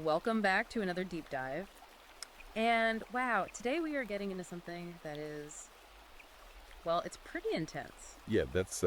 welcome back to another deep dive. And wow, today we are getting into something that is, well, it's pretty intense. Yeah, that's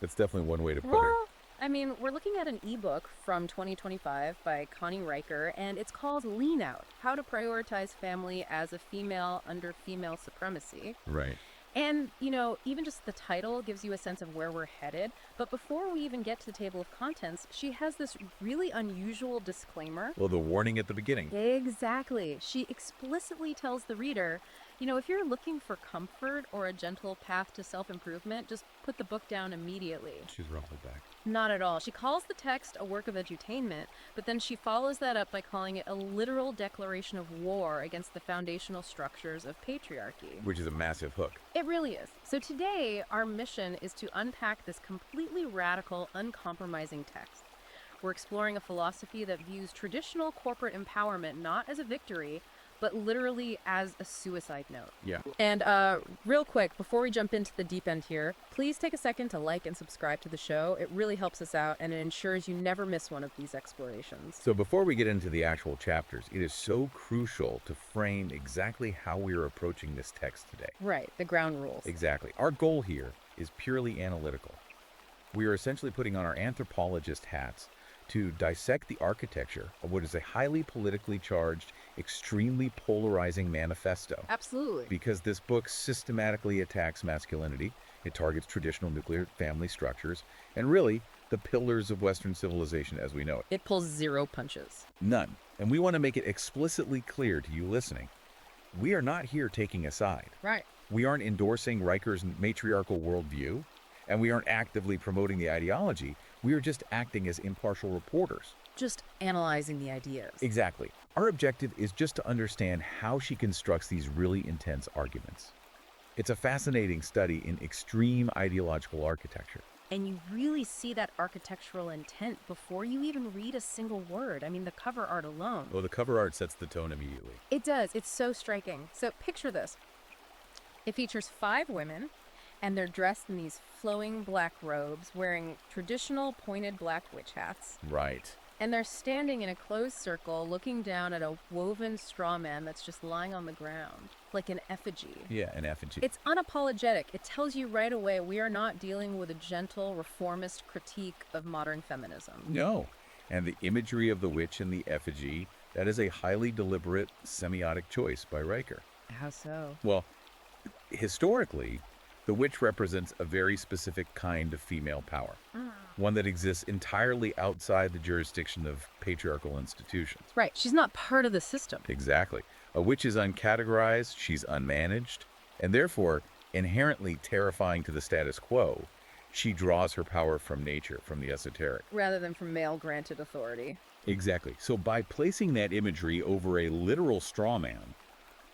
definitely one way to put it. Well, I mean, we're looking at an ebook from 2025 by Connie Riker, and it's called Lean Out: How to Prioritize Family as a Female Under Female Supremacy. Right. And, even just the title gives you a sense of where we're headed. But before we even get to the table of contents, she has this really unusual disclaimer. Well, the warning at the beginning. Exactly. She explicitly tells the reader, if you're looking for comfort or a gentle path to self-improvement, just put the book down immediately. She's ruffled back. Not at all. She calls the text a work of edutainment, but then she follows that up by calling it a literal declaration of war against the foundational structures of patriarchy. Which is a massive hook. It really is. So today, our mission is to unpack this completely radical, uncompromising text. We're exploring a philosophy that views traditional corporate empowerment not as a victory, but literally as a suicide note. Yeah. And real quick, before we jump into the deep end here, please take a second to like and subscribe to the show. It really helps us out, and it ensures you never miss one of these explorations. So before we get into the actual chapters, it is so crucial to frame exactly how we are approaching this text today. Right, the ground rules. Exactly. Our goal here is purely analytical. We are essentially putting on our anthropologist hats to dissect the architecture of what is a highly politically charged, extremely polarizing manifesto. Absolutely. Because this book systematically attacks masculinity, it targets traditional nuclear family structures, and really, the pillars of Western civilization as we know it. It pulls zero punches. None. And we want to make it explicitly clear to you listening, we are not here taking a side. Right. We aren't endorsing Riker's matriarchal worldview, and we aren't actively promoting the ideology. We are just acting as impartial reporters. Just analyzing the ideas. Exactly. Our objective is just to understand how she constructs these really intense arguments. It's a fascinating study in extreme ideological architecture. And you really see that architectural intent before you even read a single word. I mean, the cover art alone. Oh, the cover art sets the tone immediately. It does. It's so striking. So picture this. It features 5 women, and they're dressed in these flowing black robes, wearing traditional pointed black witch hats. Right. And they're standing in a closed circle, looking down at a woven straw man that's just lying on the ground, like an effigy. Yeah, an effigy. It's unapologetic. It tells you right away we are not dealing with a gentle, reformist critique of modern feminism. No. And the imagery of the witch and the effigy, that is a highly deliberate semiotic choice by Riker. How so? Well, historically, the witch represents a very specific kind of female power, one that exists entirely outside the jurisdiction of patriarchal institutions. Right. She's not part of the system. Exactly. A witch is uncategorized, she's unmanaged, and therefore inherently terrifying to the status quo. She draws her power from nature, from the esoteric. Rather than from male-granted authority. Exactly. So by placing that imagery over a literal straw man,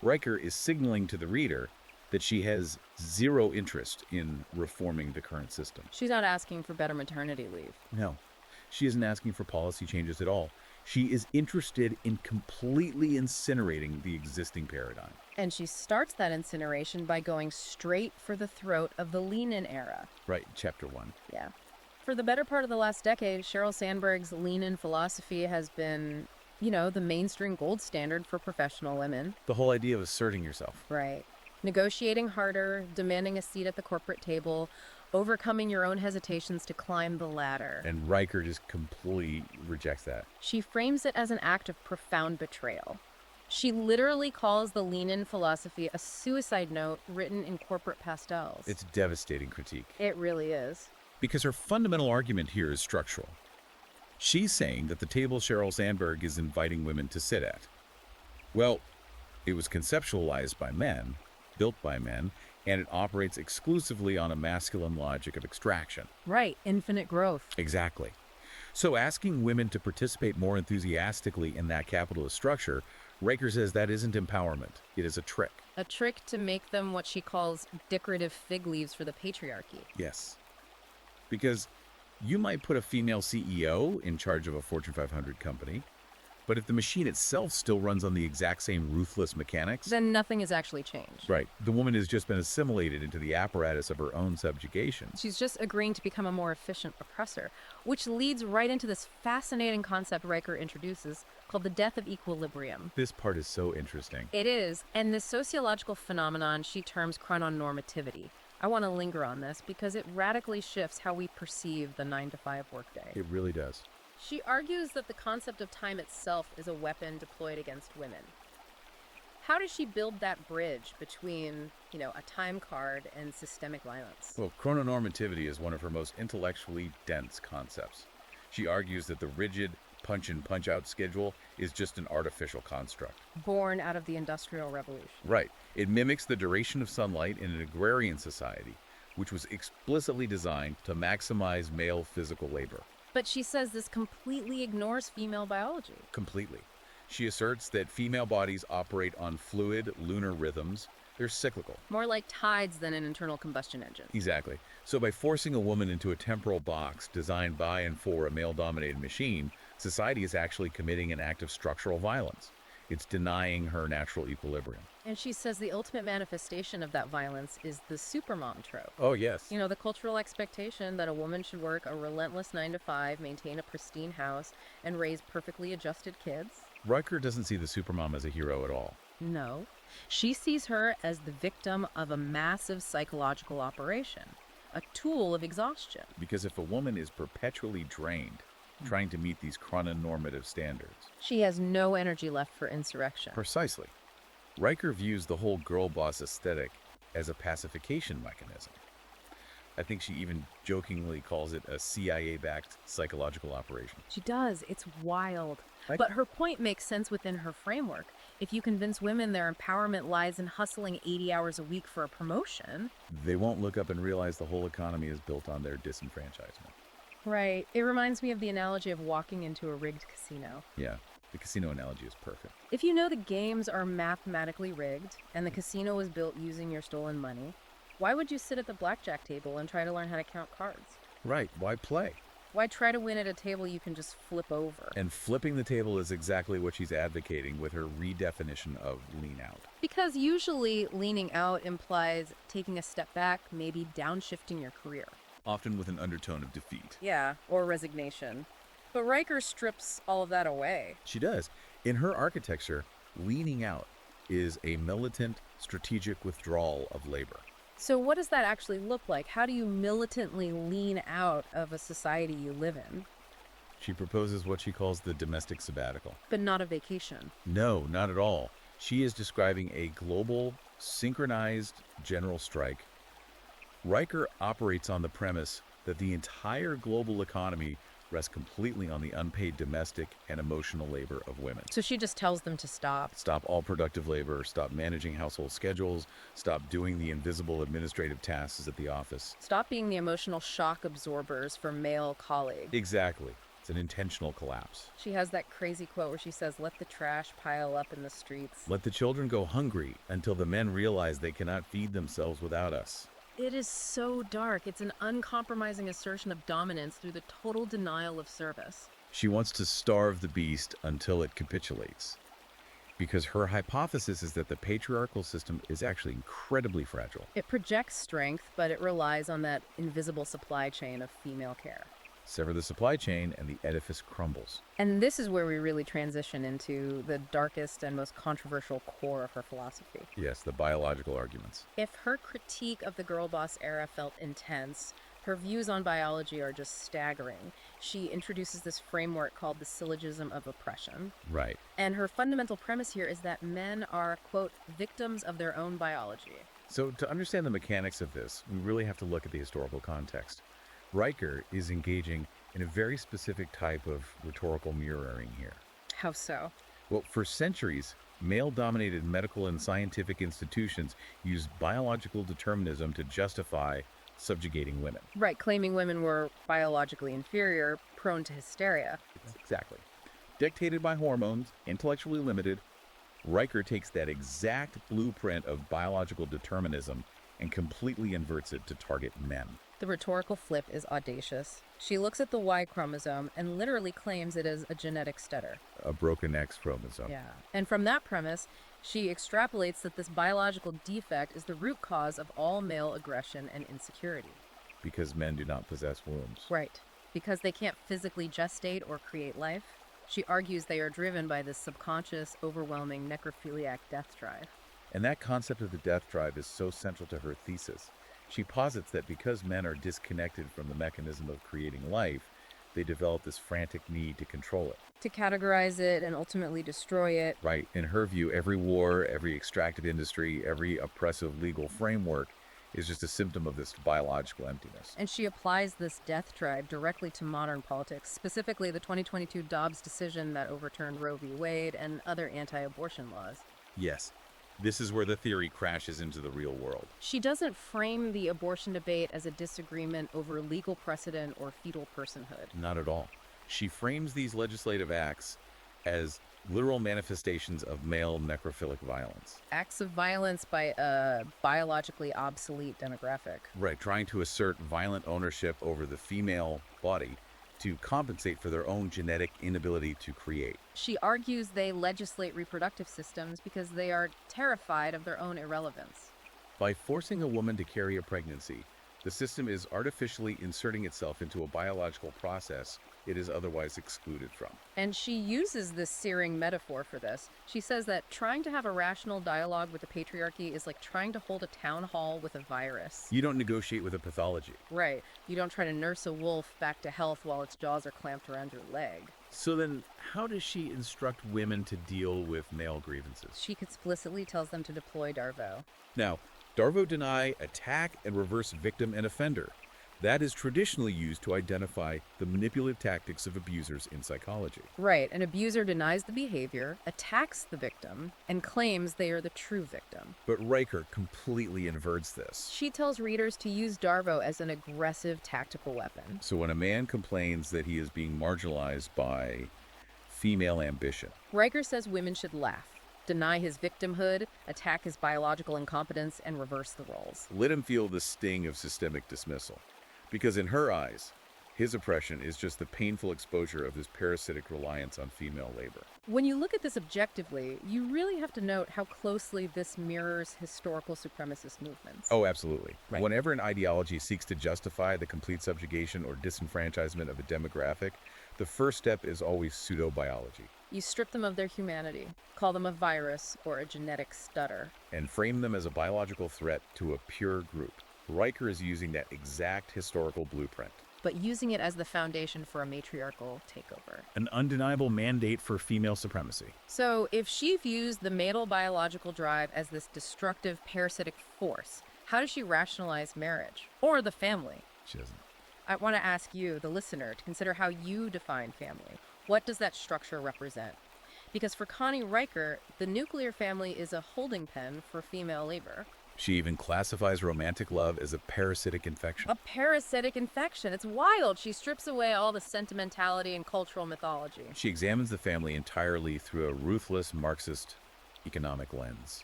Riker is signaling to the reader that she has zero interest in reforming the current system. She's not asking for better maternity leave. No, she isn't asking for policy changes at all. She is interested in completely incinerating the existing paradigm. And she starts that incineration by going straight for the throat of the Lenin era. Right, chapter 1. Yeah. For the better part of the last decade, Sheryl Sandberg's Lenin philosophy has been, the mainstream gold standard for professional women. The whole idea of asserting yourself. Right. Negotiating harder, demanding a seat at the corporate table, overcoming your own hesitations to climb the ladder. And Riker just completely rejects that. She frames it as an act of profound betrayal. She literally calls the Lenin philosophy a suicide note written in corporate pastels. It's a devastating critique. It really is. Because her fundamental argument here is structural. She's saying that the table Sheryl Sandberg is inviting women to sit at, well, it was conceptualized by men, built by men, and it operates exclusively on a masculine logic of extraction. Right, infinite growth. Exactly. So asking women to participate more enthusiastically in that capitalist structure, Riker says that isn't empowerment. It is a trick. A trick to make them what she calls decorative fig leaves for the patriarchy. Yes. Because you might put a female CEO in charge of a Fortune 500 company, But if the machine itself still runs on the exact same ruthless mechanics, Then nothing has actually changed. right, the woman has just been assimilated into the apparatus of her own subjugation. She's just agreeing to become a more efficient oppressor, which leads right into this fascinating concept Riker introduces called the death of equilibrium. This part is so interesting. It is, and this sociological phenomenon she terms chrononormativity. I want to linger on this because it radically shifts how we perceive the 9 to 5 workday. It really does. She argues that the concept of time itself is a weapon deployed against women. How does she build that bridge between, a time card and systemic violence? Well, chrononormativity is one of her most intellectually dense concepts. She argues that the rigid punch-in, punch-out schedule is just an artificial construct. Born out of the Industrial Revolution. Right. It mimics the duration of sunlight in an agrarian society, which was explicitly designed to maximize male physical labor. But she says this completely ignores female biology. Completely. She asserts that female bodies operate on fluid, lunar rhythms. They're cyclical. More like tides than an internal combustion engine. Exactly. So by forcing a woman into a temporal box designed by and for a male-dominated machine, society is actually committing an act of structural violence. It's denying her natural equilibrium. And she says the ultimate manifestation of that violence is the supermom trope. Oh, yes. The cultural expectation that a woman should work a relentless 9 to 5, maintain a pristine house, and raise perfectly adjusted kids. Riker doesn't see the supermom as a hero at all. No. She sees her as the victim of a massive psychological operation, a tool of exhaustion. Because if a woman is perpetually drained, trying to meet these chrononormative standards. She has no energy left for insurrection. Precisely. Riker views the whole girl boss aesthetic as a pacification mechanism. I think she even jokingly calls it a CIA-backed psychological operation. She does. It's wild. But her point makes sense within her framework. If you convince women their empowerment lies in hustling 80 hours a week for a promotion, they won't look up and realize the whole economy is built on their disenfranchisement. Right. It reminds me of the analogy of walking into a rigged casino. Yeah, the casino analogy is perfect. If you know the games are mathematically rigged and the casino was built using your stolen money, why would you sit at the blackjack table and try to learn how to count cards? Right. Why play? Why try to win at a table you can just flip over? And flipping the table is exactly what she's advocating with her redefinition of lean out. Because usually leaning out implies taking a step back, maybe downshifting your career. Often with an undertone of defeat. Yeah, or resignation. But Riker strips all of that away. She does. In her architecture, leaning out is a militant, strategic withdrawal of labor. So what does that actually look like? How do you militantly lean out of a society you live in? She proposes what she calls the domestic sabbatical. But not a vacation. No, not at all. She is describing a global, synchronized general strike. Riker operates on the premise that the entire global economy rests completely on the unpaid domestic and emotional labor of women. So she just tells them to stop. Stop all productive labor, stop managing household schedules, stop doing the invisible administrative tasks at the office. Stop being the emotional shock absorbers for male colleagues. Exactly. It's an intentional collapse. She has that crazy quote where she says, "Let the trash pile up in the streets." Let the children go hungry until the men realize they cannot feed themselves without us. It is so dark. It's an uncompromising assertion of dominance through the total denial of service. She wants to starve the beast until it capitulates. Because her hypothesis is that the patriarchal system is actually incredibly fragile. It projects strength, but it relies on that invisible supply chain of female care. Sever the supply chain and the edifice crumbles. And this is where we really transition into the darkest and most controversial core of her philosophy. Yes, the biological arguments. If her critique of the girl boss era felt intense, her views on biology are just staggering. She introduces this framework called the syllogism of oppression. Right. And her fundamental premise here is that men are, quote, victims of their own biology. So to understand the mechanics of this, we really have to look at the historical context. Riker is engaging in a very specific type of rhetorical mirroring here. How so? Well, for centuries, male-dominated medical and scientific institutions used biological determinism to justify subjugating women. Right, claiming women were biologically inferior, prone to hysteria. Exactly. Dictated by hormones, intellectually limited, Riker takes that exact blueprint of biological determinism and completely inverts it to target men. The rhetorical flip is audacious. She looks at the Y chromosome and literally claims it is a genetic stutter. A broken X chromosome. Yeah. And from that premise, she extrapolates that this biological defect is the root cause of all male aggression and insecurity. Because men do not possess wombs. Right. Because they can't physically gestate or create life, she argues they are driven by this subconscious, overwhelming necrophiliac death drive. And that concept of the death drive is so central to her thesis. She posits that because men are disconnected from the mechanism of creating life, they develop this frantic need to control it. To categorize it and ultimately destroy it. Right. In her view, every war, every extractive industry, every oppressive legal framework is just a symptom of this biological emptiness. And she applies this death drive directly to modern politics, specifically the 2022 Dobbs decision that overturned Roe v. Wade and other anti-abortion laws. Yes. This is where the theory crashes into the real world. She doesn't frame the abortion debate as a disagreement over legal precedent or fetal personhood. Not at all. She frames these legislative acts as literal manifestations of male necrophilic violence. Acts of violence by a biologically obsolete demographic. Right, trying to assert violent ownership over the female body to compensate for their own genetic inability to create. She argues they legislate reproductive systems because they are terrified of their own irrelevance. By forcing a woman to carry a pregnancy, the system is artificially inserting itself into a biological process it is otherwise excluded from. And she uses this searing metaphor for this. She says that trying to have a rational dialogue with the patriarchy is like trying to hold a town hall with a virus. You don't negotiate with a pathology. Right. You don't try to nurse a wolf back to health while its jaws are clamped around your leg. So then, how does she instruct women to deal with male grievances? She explicitly tells them to deploy Darvo. Now, Darvo deny, attack, and reverse victim and offender. That is traditionally used to identify the manipulative tactics of abusers in psychology. Right. An abuser denies the behavior, attacks the victim, and claims they are the true victim. But Riker completely inverts this. She tells readers to use Darvo as an aggressive tactical weapon. So when a man complains that he is being marginalized by female ambition, Riker says women should laugh, deny his victimhood, attack his biological incompetence, and reverse the roles. let him feel the sting of systemic dismissal. Because in her eyes, his oppression is just the painful exposure of his parasitic reliance on female labor. When you look at this objectively, you really have to note how closely this mirrors historical supremacist movements. Oh, absolutely. Right. Whenever an ideology seeks to justify the complete subjugation or disenfranchisement of a demographic, the first step is always pseudo-biology. You strip them of their humanity, call them a virus or a genetic stutter. And frame them as a biological threat to a pure group. Riker is using that exact historical blueprint. But using it as the foundation for a matriarchal takeover. An undeniable mandate for female supremacy. So if she views the male biological drive as this destructive parasitic force, how does she rationalize marriage? Or the family? She doesn't. I want to ask you, the listener, to consider how you define family. What does that structure represent? Because for Connie Riker, the nuclear family is a holding pen for female labor. She even classifies romantic love as a parasitic infection. A parasitic infection. It's wild. She strips away all the sentimentality and cultural mythology. She examines the family entirely through a ruthless Marxist economic lens.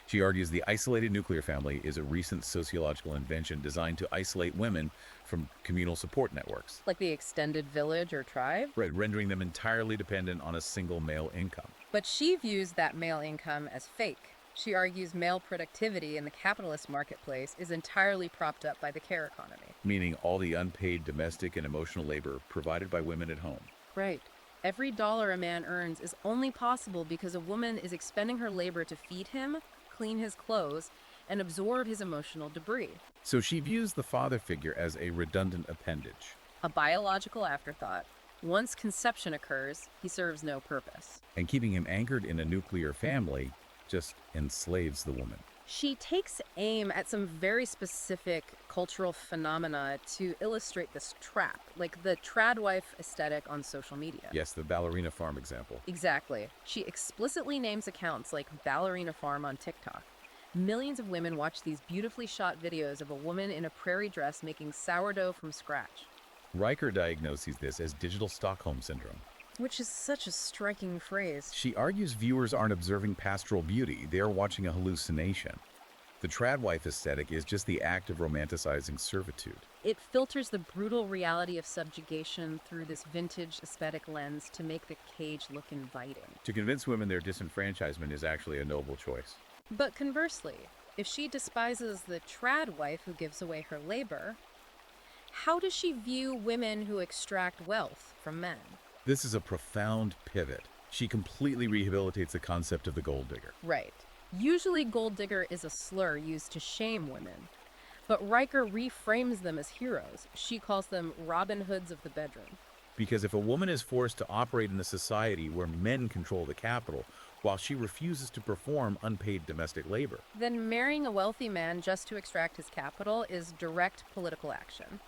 She argues the isolated nuclear family is a recent sociological invention designed to isolate women from communal support networks. Like the extended village or tribe? Right, rendering them entirely dependent on a single male income. But she views that male income as fake. She argues male productivity in the capitalist marketplace is entirely propped up by the care economy. Meaning all the unpaid domestic and emotional labor provided by women at home. Right. Every dollar a man earns is only possible because a woman is expending her labor to feed him, clean his clothes, and absorb his emotional debris. So she views the father figure as a redundant appendage. A biological afterthought. Once conception occurs, he serves no purpose. And keeping him anchored in a nuclear family just enslaves the woman. She takes aim at some very specific cultural phenomena to illustrate this trap, like the trad wife aesthetic on social media. Yes, the ballerina farm example. Exactly. She explicitly names accounts like Ballerina Farm on TikTok. Millions of women watch these beautifully shot videos of a woman in a prairie dress making sourdough from scratch. Riker diagnoses this as digital Stockholm syndrome. Which is such a striking phrase. She argues viewers aren't observing pastoral beauty, they are watching a hallucination. The trad wife aesthetic is just the act of romanticizing servitude. It filters the brutal reality of subjugation through this vintage aesthetic lens to make the cage look inviting. To convince women their disenfranchisement is actually a noble choice. But conversely, if she despises the trad wife who gives away her labor, how does she view women who extract wealth from men? This is a profound pivot. She completely rehabilitates the concept of the gold digger. Right. Usually gold digger is a slur used to shame women, but Riker reframes them as heroes. She calls them Robin Hoods of the bedroom. Because if a woman is forced to operate in a society where men control the capital, while she refuses to perform unpaid domestic labor, Then marrying a wealthy man just to extract his capital is direct political action.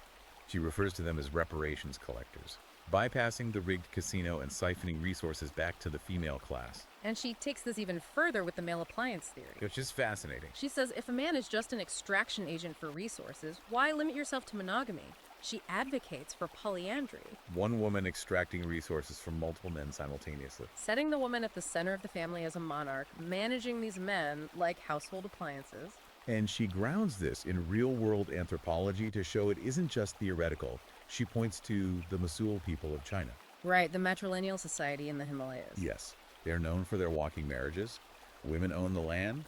she refers to them as reparations collectors, bypassing the rigged casino and siphoning resources back to the female class, And she takes this even further with the male appliance theory. which is fascinating. She says if a man is just an extraction agent for resources, why limit yourself to monogamy? She advocates for polyandry, One woman extracting resources from multiple men simultaneously. setting the woman at the center of the family as a monarch, managing these men like household appliances. And she grounds this in real-world anthropology to show it isn't just theoretical. She points to the Mosul people of China. Right, the matrilineal society in the Himalayas. Yes, they are known for their walking marriages. Women own the land,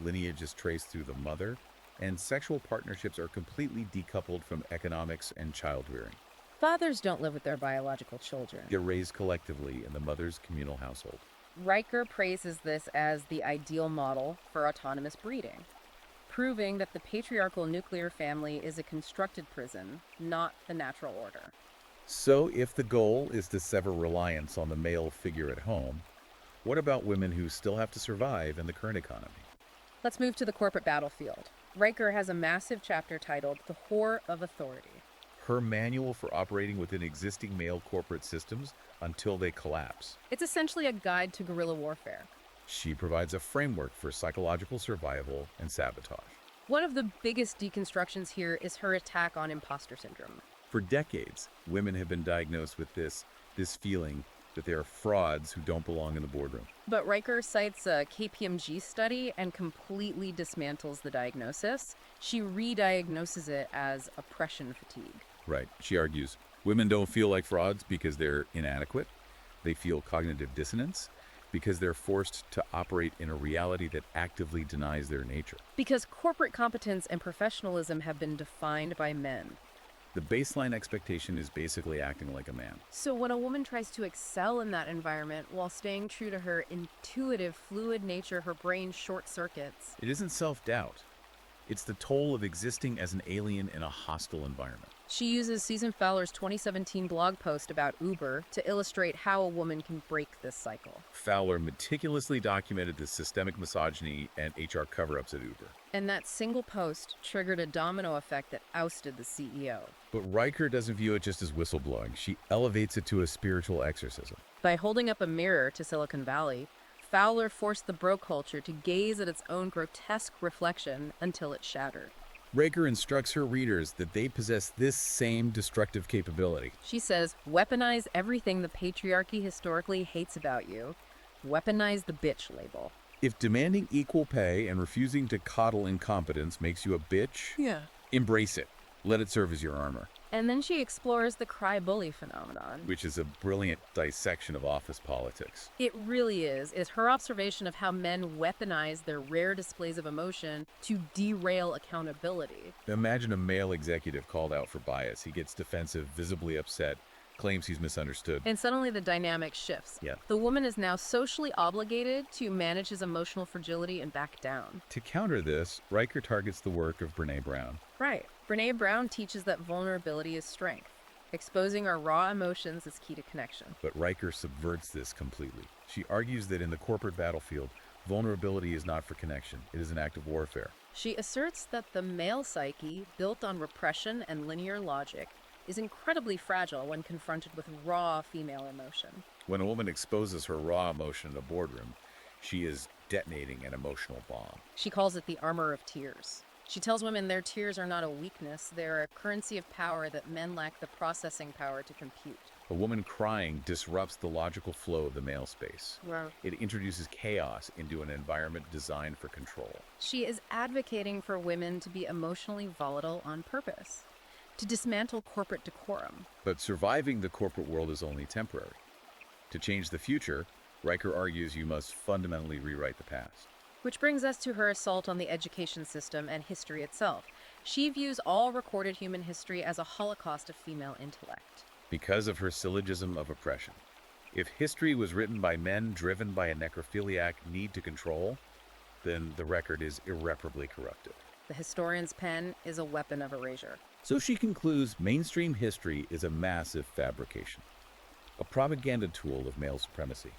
lineage is traced through the mother, and sexual partnerships are completely decoupled from economics and child-rearing. Fathers don't live with their biological children. They're raised collectively in the mother's communal household. Riker praises this as the ideal model for autonomous breeding, proving that the patriarchal nuclear family is a constructed prison, not the natural order. So if the goal is to sever reliance on the male figure at home, what about women who still have to survive in the current economy? Let's move to the corporate battlefield. Riker has a massive chapter titled The Whore of Authority. Her manual for operating within existing male corporate systems until they collapse. It's essentially a guide to guerrilla warfare. She provides a framework for psychological survival and sabotage. One of the biggest deconstructions here is her attack on imposter syndrome. For decades, women have been diagnosed with this feeling that they are frauds who don't belong in the boardroom. But Riker cites a KPMG study and completely dismantles the diagnosis. She re-diagnoses it as oppression fatigue. Right. She argues women don't feel like frauds because they're inadequate. They feel cognitive dissonance because they're forced to operate in a reality that actively denies their nature. Because corporate competence and professionalism have been defined by men. The baseline expectation is basically acting like a man. So when a woman tries to excel in that environment while staying true to her intuitive, fluid nature, her brain short circuits. It isn't self-doubt. It's the toll of existing as an alien in a hostile environment. She uses Susan Fowler's 2017 blog post about Uber to illustrate how a woman can break this cycle. Fowler meticulously documented the systemic misogyny and HR cover-ups at Uber. And that single post triggered a domino effect that ousted the CEO. But Riker doesn't view it just as whistleblowing. She elevates it to a spiritual exorcism. By holding up a mirror to Silicon Valley, Fowler forced the bro culture to gaze at its own grotesque reflection until it shattered. Riker instructs her readers that they possess this same destructive capability. She says, weaponize everything the patriarchy historically hates about you. Weaponize the bitch label. If demanding equal pay and refusing to coddle incompetence makes you a bitch, Yeah. embrace it. Let it serve as your armor. And then she explores the cry bully phenomenon. Which is a brilliant dissection of office politics. It really is her observation of how men weaponize their rare displays of emotion to derail accountability. Imagine a male executive called out for bias. He gets defensive, visibly upset, claims he's misunderstood. And suddenly the dynamic shifts. Yeah. The woman is now socially obligated to manage his emotional fragility and back down. To counter this, Riker targets the work of Brene Brown. Right. Brene Brown teaches that vulnerability is strength. Exposing our raw emotions is key to connection. But Riker subverts this completely. She argues that in the corporate battlefield, vulnerability is not for connection. It is an act of warfare. She asserts that the male psyche, built on repression and linear logic, is incredibly fragile when confronted with raw female emotion. When a woman exposes her raw emotion in a boardroom, she is detonating an emotional bomb. She calls it the armor of tears. She tells women their tears are not a weakness, they're a currency of power that men lack the processing power to compute. A woman crying disrupts the logical flow of the male space. Wow. It introduces chaos into an environment designed for control. She is advocating for women to be emotionally volatile on purpose, to dismantle corporate decorum. But surviving the corporate world is only temporary. To change the future, Riker argues you must fundamentally rewrite the past. Which brings us to her assault on the education system and history itself. She views all recorded human history as a holocaust of female intellect. Because of her syllogism of oppression. If history was written by men driven by a necrophiliac need to control, then the record is irreparably corrupted. The historian's pen is a weapon of erasure. So she concludes mainstream history is a massive fabrication, a propaganda tool of male supremacy.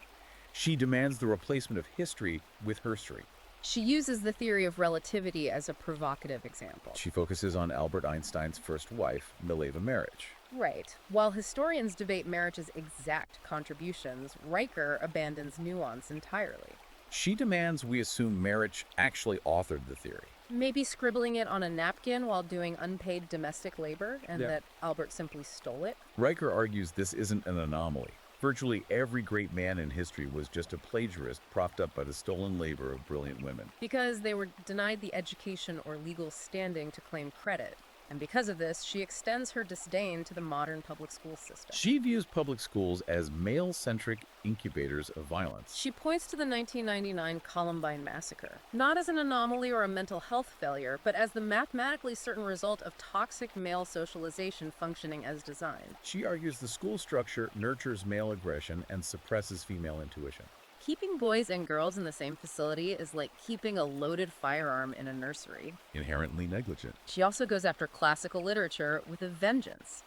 She demands the replacement of history with herstory. She uses the theory of relativity as a provocative example. She focuses on Albert Einstein's first wife, Mileva Maric. Right. While historians debate Marriage's exact contributions, Riker abandons nuance entirely. She demands we assume Maric actually authored the theory. Maybe scribbling it on a napkin while doing unpaid domestic labor, and Yeah. that Albert simply stole it. Riker argues this isn't an anomaly. Virtually every great man in history was just a plagiarist propped up by the stolen labor of brilliant women. Because they were denied the education or legal standing to claim credit. And because of this, she extends her disdain to the modern public school system. She views public schools as male-centric incubators of violence. She points to the 1999 Columbine massacre, not as an anomaly or a mental health failure, but as the mathematically certain result of toxic male socialization functioning as designed. She argues the school structure nurtures male aggression and suppresses female intuition. Keeping boys and girls in the same facility is like keeping a loaded firearm in a nursery. Inherently negligent. She also goes after classical literature with a vengeance.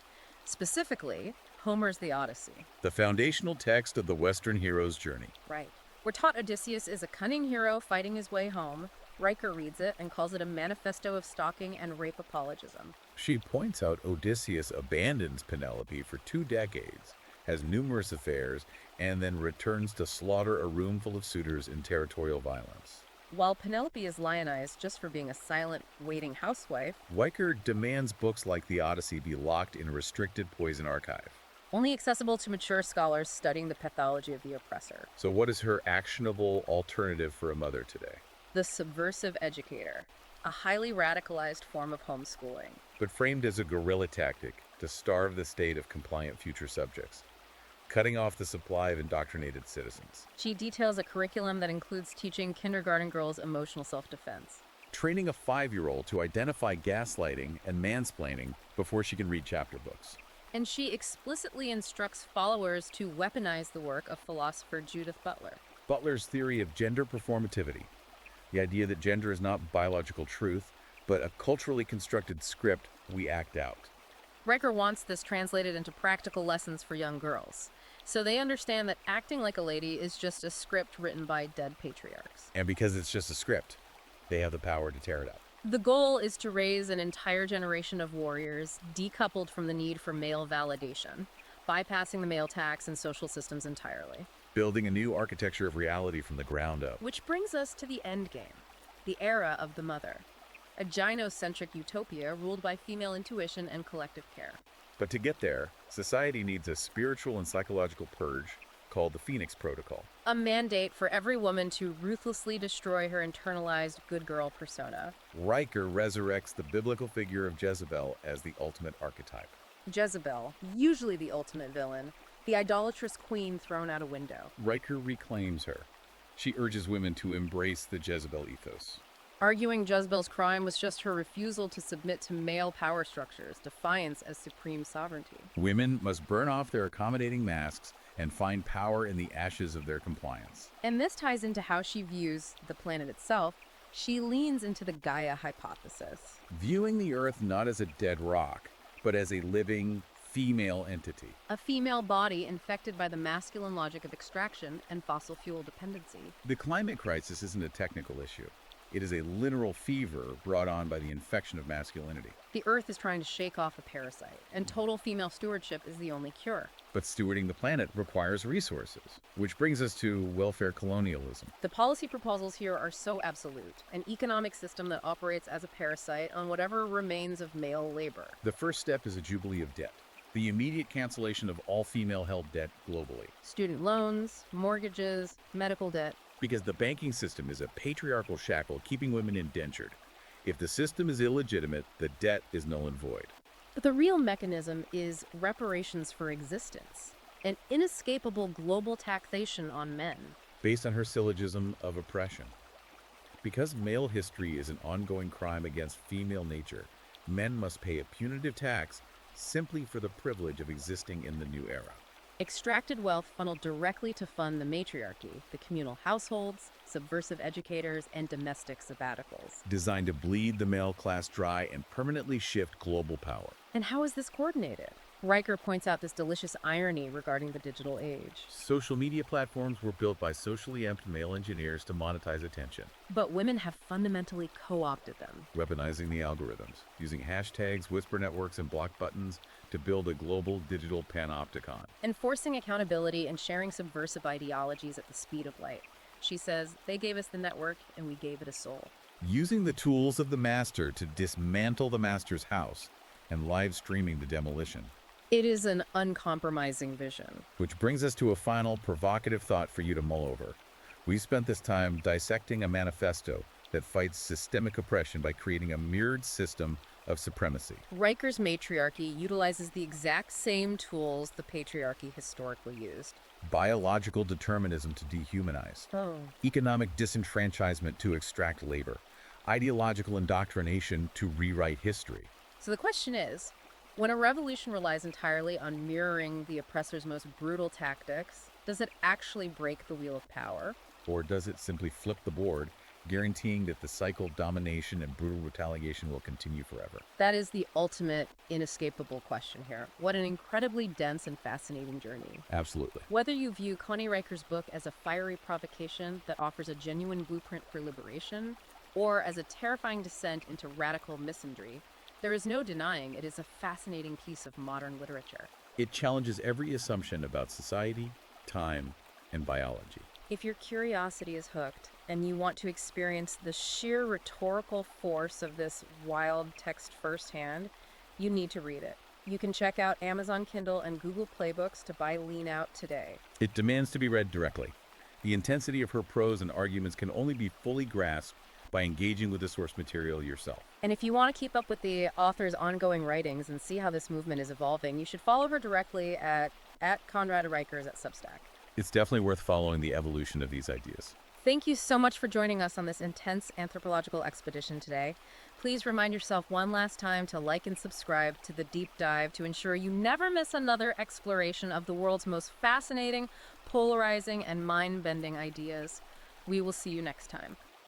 Specifically, Homer's The Odyssey. The foundational text of the Western hero's journey. Right. We're taught Odysseus is a cunning hero fighting his way home. Riker reads it and calls it a manifesto of stalking and rape apologism. She points out Odysseus abandons Penelope for 2 decades, has numerous affairs, and then returns to slaughter a room full of suitors in territorial violence. While Penelope is lionized just for being a silent, waiting housewife, Riker demands books like The Odyssey be locked in a restricted poison archive. only accessible to mature scholars studying the pathology of the oppressor. So what is her actionable alternative for a mother today? The subversive educator, a highly radicalized form of homeschooling. But framed as a guerrilla tactic to starve the state of compliant future subjects, cutting off the supply of indoctrinated citizens, She details a curriculum that includes teaching kindergarten girls emotional self-defense. training a 5-year-old to identify gaslighting and mansplaining before she can read chapter books. And she explicitly instructs followers to weaponize the work of philosopher Judith Butler. Butler's theory of gender performativity, the idea that gender is not biological truth, but a culturally constructed script we act out. Riker wants this translated into practical lessons for young girls, so they understand that acting like a lady is just a script written by dead patriarchs. And because it's just a script, they have the power to tear it up. The goal is to raise an entire generation of warriors decoupled from the need for male validation, bypassing the male tax and social systems entirely. Building a new architecture of reality from the ground up. Which brings us to the end game, the era of the mother, a gynocentric utopia ruled by female intuition and collective care. But to get there, society needs a spiritual and psychological purge called the Phoenix Protocol. A mandate for every woman to ruthlessly destroy her internalized good girl persona. Riker resurrects the biblical figure of Jezebel as the ultimate archetype. Jezebel, usually the ultimate villain, the idolatrous queen thrown out a window. Riker reclaims her. She urges women to embrace the Jezebel ethos. Arguing Jezebel's crime was just her refusal to submit to male power structures, defiance as supreme sovereignty. Women must burn off their accommodating masks and find power in the ashes of their compliance. And this ties into how she views the planet itself. She leans into the Gaia hypothesis. Viewing the Earth not as a dead rock, but as a living, female entity. A female body infected by the masculine logic of extraction and fossil fuel dependency. The climate crisis isn't a technical issue. It is a literal fever brought on by the infection of masculinity. The Earth is trying to shake off a parasite, and total female stewardship is the only cure. But stewarding the planet requires resources, which brings us to welfare colonialism. The policy proposals here are so absolute, an economic system that operates as a parasite on whatever remains of male labor. The first step is a jubilee of debt. The immediate cancellation of all female-held debt globally. Student loans, mortgages, medical debt. Because the banking system is a patriarchal shackle keeping women indentured. If the system is illegitimate, the debt is null and void. But the real mechanism is reparations for existence, an inescapable global taxation on men. Based on her syllogism of oppression. Because male history is an ongoing crime against female nature, men must pay a punitive tax simply for the privilege of existing in the new era. Extracted wealth funneled directly to fund the matriarchy, the communal households, subversive educators, and domestic sabbaticals. Designed to bleed the male class dry and permanently shift global power. And how is this coordinated? Riker points out this delicious irony regarding the digital age. Social media platforms were built by socially amped male engineers to monetize attention. But women have fundamentally co-opted them. Weaponizing the algorithms, using hashtags, whisper networks, and block buttons to build a global digital panopticon. Enforcing accountability and sharing subversive ideologies at the speed of light. She says, they gave us the network and we gave it a soul. Using the tools of the master to dismantle the master's house and live streaming the demolition. It is an uncompromising vision. Which brings us to a final provocative thought for you to mull over. We spent this time dissecting a manifesto that fights systemic oppression by creating a mirrored system of supremacy. Riker's matriarchy utilizes the exact same tools the patriarchy historically used. Biological determinism to dehumanize. Economic disenfranchisement to extract labor. Ideological indoctrination to rewrite history. So the question is, when a revolution relies entirely on mirroring the oppressor's most brutal tactics, does it actually break the wheel of power? Or does it simply flip the board, guaranteeing that the cycle of domination and brutal retaliation will continue forever? That is the ultimate, inescapable question here. What an incredibly dense and fascinating journey. Absolutely. Whether you view Connie Riker's book as a fiery provocation that offers a genuine blueprint for liberation, or as a terrifying descent into radical misandry, there is no denying it is a fascinating piece of modern literature. It challenges every assumption about society, time, and biology. If your curiosity is hooked and you want to experience the sheer rhetorical force of this wild text firsthand, you need to read it. You can check out Amazon Kindle and Google Play Books to buy Lean Out today. It demands to be read directly. The intensity of her prose and arguments can only be fully grasped by engaging with the source material yourself. And if you want to keep up with the author's ongoing writings and see how this movement is evolving, you should follow her directly at Conrad Rikers at Substack. It's definitely worth following the evolution of these ideas. Thank you so much for joining us on this intense anthropological expedition today. Please remind yourself one last time to like and subscribe to The Deep Dive to ensure you never miss another exploration of the world's most fascinating, polarizing, and mind-bending ideas. We will see you next time.